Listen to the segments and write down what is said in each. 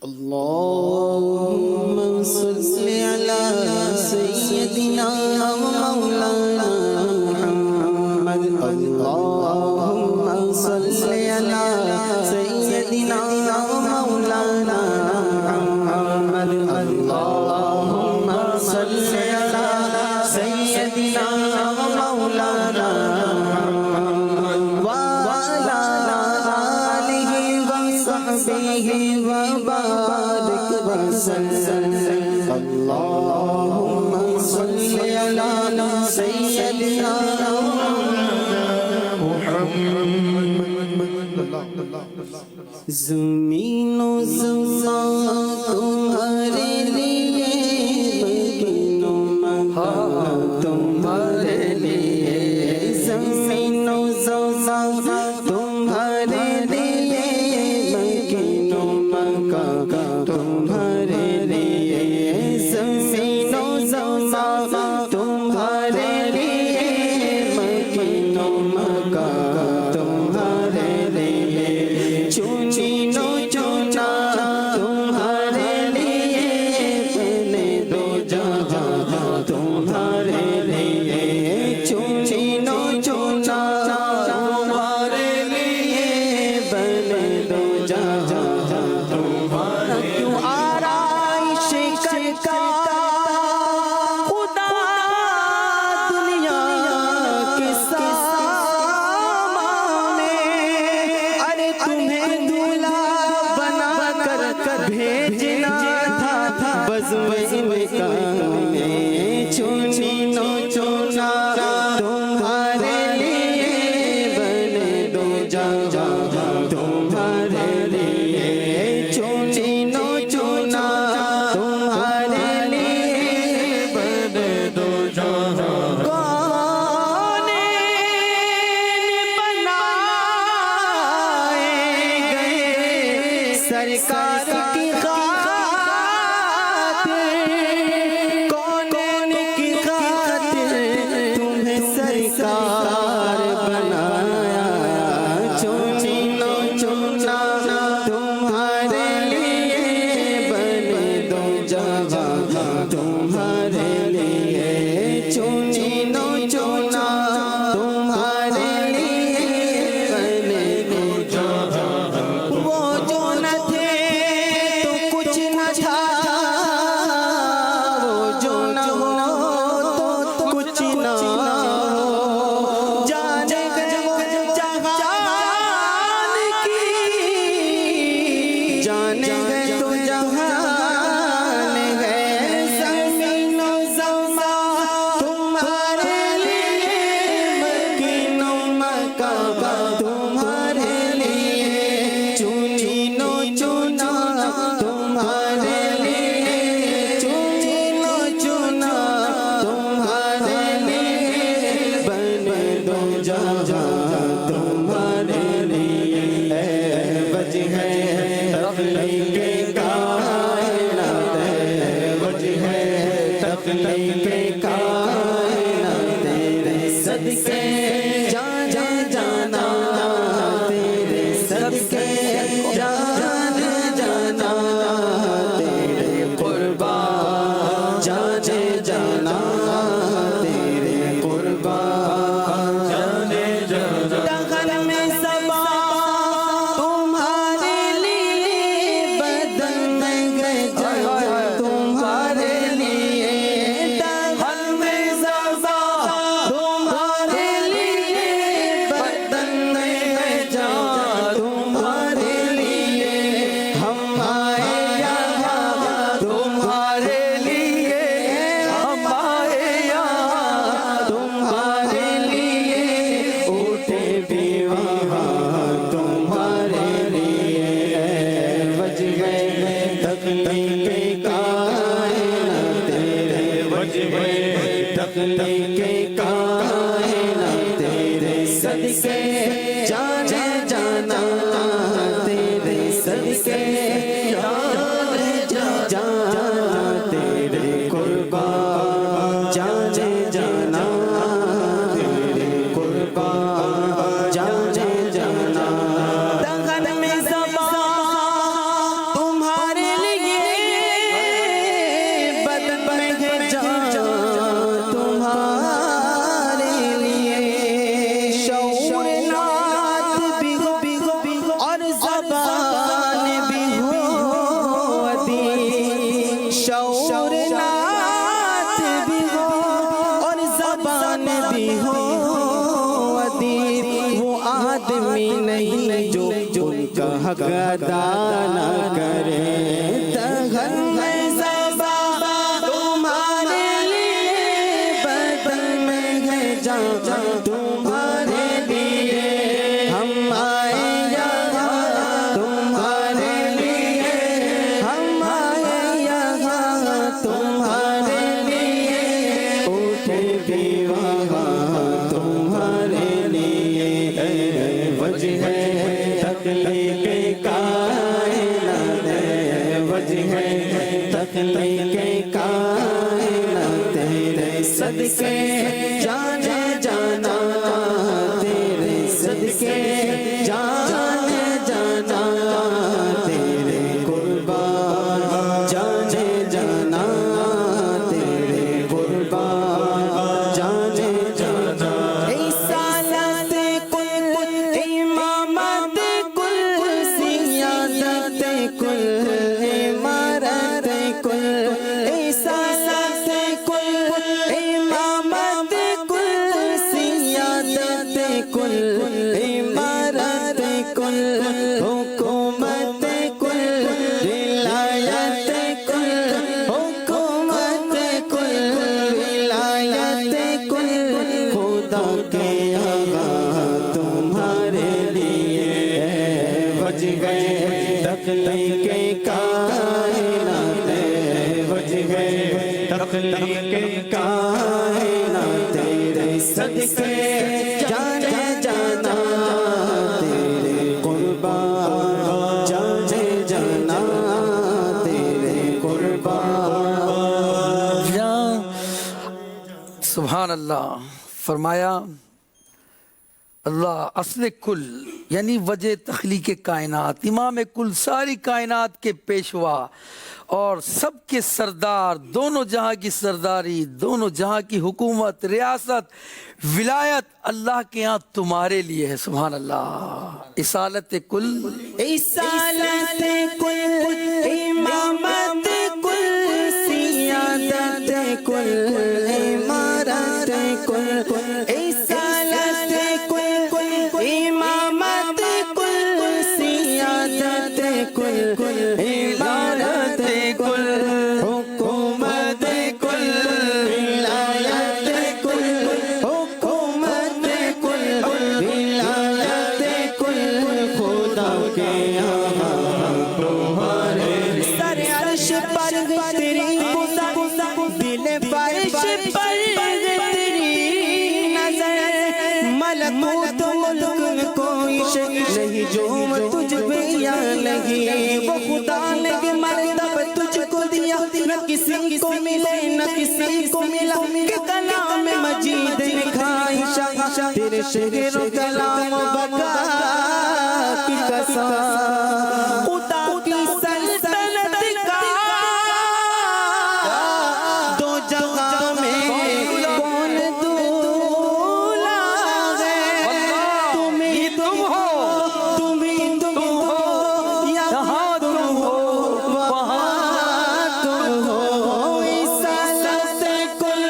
اللهم صل على سيدنا مولانا محمد اللهم صل على سيدنا مولانا محمد اللهم صل على سيدنا مولانا محمد وعلى آله وصحبه وبارك وسلم اللهم صل على سيدنا زمین و زمان تمہارے لیے مکین و مکان تمہارے لیے زمین و زمان تمہارے لیے مکین و مکان تمہارے لیے زمین و زمان تمہارے لیے مکین و مکان تمہارے لیے چنینو چنا تمہارے لیے بنے دو جہاں تمہارے لیے چنینو چنا تمہارے لیے بنے دو جہاں تمہارے کیوں آرائش کرتا خدا دنیا کے سامنے ارے تمہیں بھیجنا تھا بزم میں چنینو چنا تمہارے لیے بنے دو جہاں تمہارے لیے چنینو چنا تمہارے لیے بنے دو جہاں کون بنائے گئے سرکار کی خاطر کون کی خاطر تمہیں سرکار بنایا چنینو چنا تمہارے لیے بنے دو جہاں تمہارے لیے چنینو چنا تمہارے لیے بنے دو جہاں وہ جو نہ تھے تو کچھ نہ تھا وہ جو نہ ہو تو کچھ نہ ہو جانے گئے وہ جہان کی جانے گئے تو جہان ہے زمین و زمان تمہارے لیے مکین و مکان تمہارے لیے چنینو چنا تمہارے لیے چنینو چنا تمہارے لیے بنے دو جہاں تمہارے لیے اے وجہ تخلیق کائنات اے وجہ تخلیق کائنات تیرے صدقے جانا جانا تیرے صدقے جانا جانا تیرے قربان جانے جانا تیرے قربان جانے جانا دغل میں صبا تمہارے لیے بدن میں گئے جان تمہارے لیے دغل میں صبا تمہارے لیے بدن میں گئے جان تمہارے لیے ہم آئے یہاں تمہارے لیے ہم آئے یہاں تمہارے لیے اٹھے بھی وہاں تمہارے لیے وجہ تخلیق کائنات تیرے وجہ تخلیق کائنات تیرے صدقے جانے جانا تیرے صدقے جانے جانا تیرے قربان جانے جانا تیرے قربان جانے جانا دغل میں زبان تمہارے ادا نہ کرے دہن میں زبا تمہارے لیے بدن میں ہے جان تمہارے لیے ہم آئے یہاں تمہارے لیے ہم آئے یہاں تمہارے لیے اٹھے بھی وہاں تمہارے لیے وجہ تخلیق کائنات وجہ تخلیق کائنات تیرے صدقے جانے جانا تیرے صدقے جانے جانا تیرے قربان جانے جانا تیرے قربان جانے جانا رسالت کل امامت کل سیادت کل امارت کل رسالت کل امامت کل سیادت کل امارت کل حکومت کل ولایت کل حکومت کل ولایت کل خدا کے آقا تمہارے لیے وجہ تخلیق کائنات وجہ تخلیق کائنات تیرے صدقے جانے جانا تیرے قربان جانے جانا تیرے قربان سبحان اللہ فرمایا اللہ اصل کل یعنی وجہ تخلیق کائنات امام کل ساری کائنات کے پیشوا اور سب کے سردار دونوں جہاں کی سرداری دونوں جہاں کی حکومت ریاست ولایت اللہ کے ہاں تمہارے لیے ہے سبحان اللہ اصالت کل رسالت کل امامت کل سیادت کل امارت کل رسالت کل امامت کل سیادت کل امارت کل حکومت کل ولایت کل حکومت کل ولایت کل خدا کے یہاں تمہارے سر عرش پر تیری دل فرش پر تیری نظر ملکوت ملک میں کوئی شے نہیں جو تجھ پہ یا لگی وہ خدا نے کہ مرتبہ تجھ کو دیا نہ کسی کو ملے نہ کسی کو ملا کہ کلام مجید لکھائی شاہ تیرے شعر و کلام و بقا کی قسم خدا کی سلطنت کا دو جگہ میں کون دولا ہے تم ہی تم ہو تم ہی تم ہو یہاں تم ہو وہاں تم ہو رسالت کل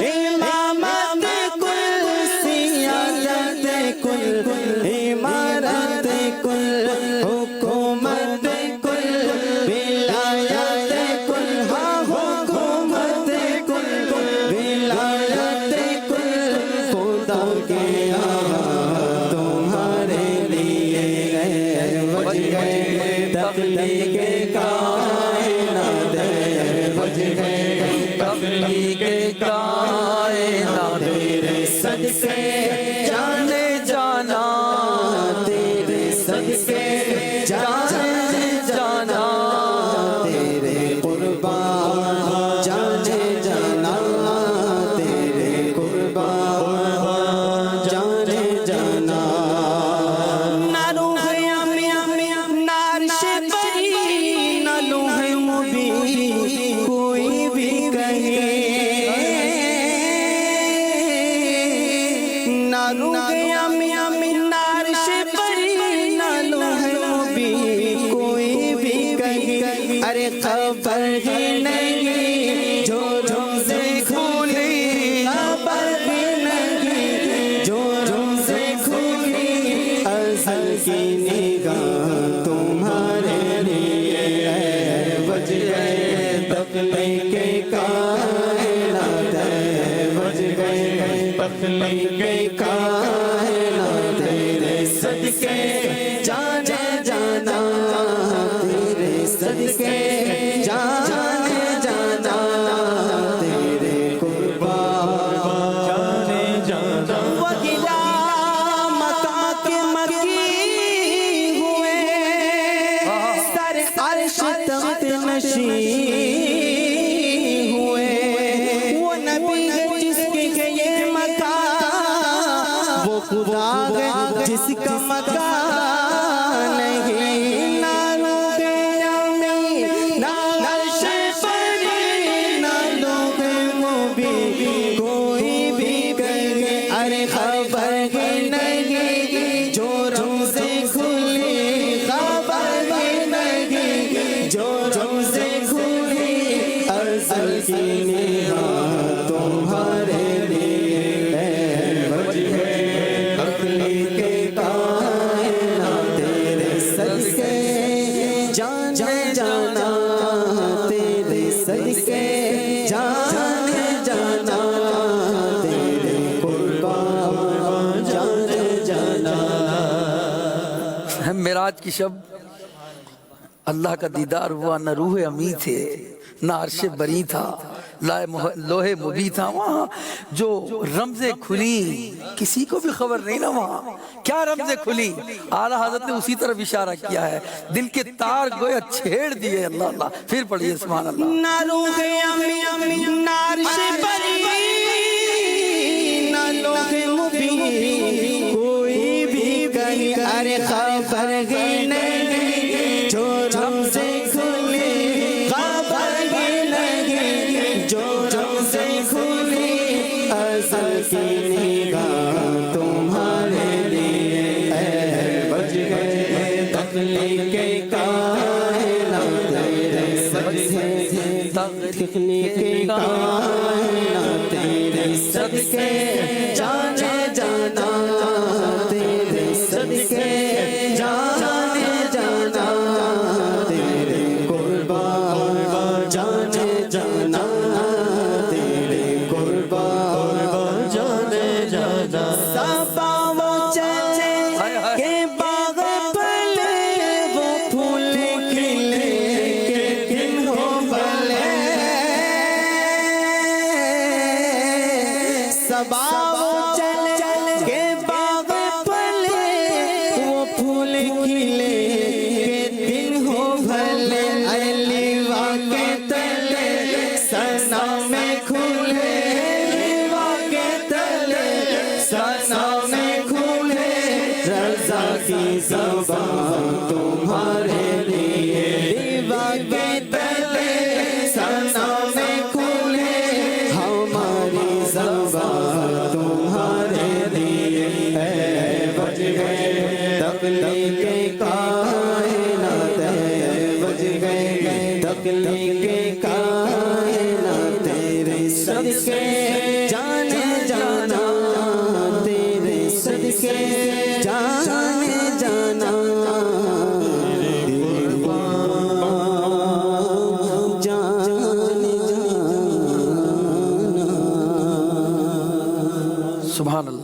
امامت کل سیادت کل امارت کل حکومت کل ولایت کل حکومت کل ولایت کل خدا کے یہاں تمہارے لیے وجہ تخلیق کائنات وجہ تخلیق کائنات تیرے صدقے جانے جانا تیرے صدقے جانے جانا تیرے قربان جانے جانا تیرے قربان جانے جانا نہ روح امی نارش پری نہ لوح مبین کوئی بھی کہے نہ روح امی نارش پری نہ لوح مبین کوئی بھی کہے ارے خبر ہی نہیں جو روزے کھولی خبر ہی نہیں جو روزے کھولی ازل کی نگاہ تمہاری تخلیق کائنات بج گئے تخلیق کائنات تیرے صدقے جانے جانا تیرے صدقے جانے جانا تیرے قربان جانے جانا وگلا مکہ کے مکی ہوئے سر عرش تخت نشین ہوئے وہ نبی ہے جس کے یہ مکان وہ خدا ہے جس کا مکان نہیں نہ لوگ یمین نہ عرش پری نہ لوگ مبین کوئی بھی کرے ارے خبر ہی نہیں جو روزے کھلی خبر ہی نہیں جو روزے کھلی ازل کی نگاہ تمہارے لیے ہے بج گئے تخلیق کائنات تیرے صدقے جانے جانا تیرے صدقے جانے جانا تیرے قربان جانے جانا معراج کی شب اللہ کا دیدار ہوا، نہ روح امی تھے نہ عرش بری تھا لوح مبی تھا، وہاں جو رمزیں کھلی کسی کو بھی خبر نہیں نا وہاں کیا رمزیں کھلی، اعلیٰ حضرت نے اسی طرف اشارہ کیا ہے، دل کے تار گویا چھیڑ دیے اللہ اللہ، پھر پڑھیے سبحان اللہ۔ نہ روح امی نہ عرش بری نہ لوح مبی کوئی بھی کہیں ارے خبر ہی نہیں جو رمزیں کھلی خبر ہی نہیں جو رمزیں کھلی ازل کی نگاہ تمہارے لیے ہے بج گئے تخلیق کائنات تیرے صدقے تخلیق کائنات تیرے صدقے جانے جانا تیرے صدقے جانے جانا تیرے قربان جانے جانا تیرے قربان جانے جانا صفا وہ چلے کہ باغ پلے وہ پھول کھلے کہ دن ہو بھلے صبا وہ چلے کہ باغ پلے وہ پھول کھلے کہ دن ہو بھلے لیوا کے تلے سنا میں کھلے لیوا کے تلے سنا میں کھلے رضا کی زبان تمہارے لیے لیوا کے تلے سنا میں کھلے ہماری زبان تمہارے لیے ہے بج گئے تخلیق کائنات بج گئے تخلیق کائنات تیرے صدقے جانے جانا تیرے صدقے جانے جانا تیرے قربان جانے جانا سبحان اللہ۔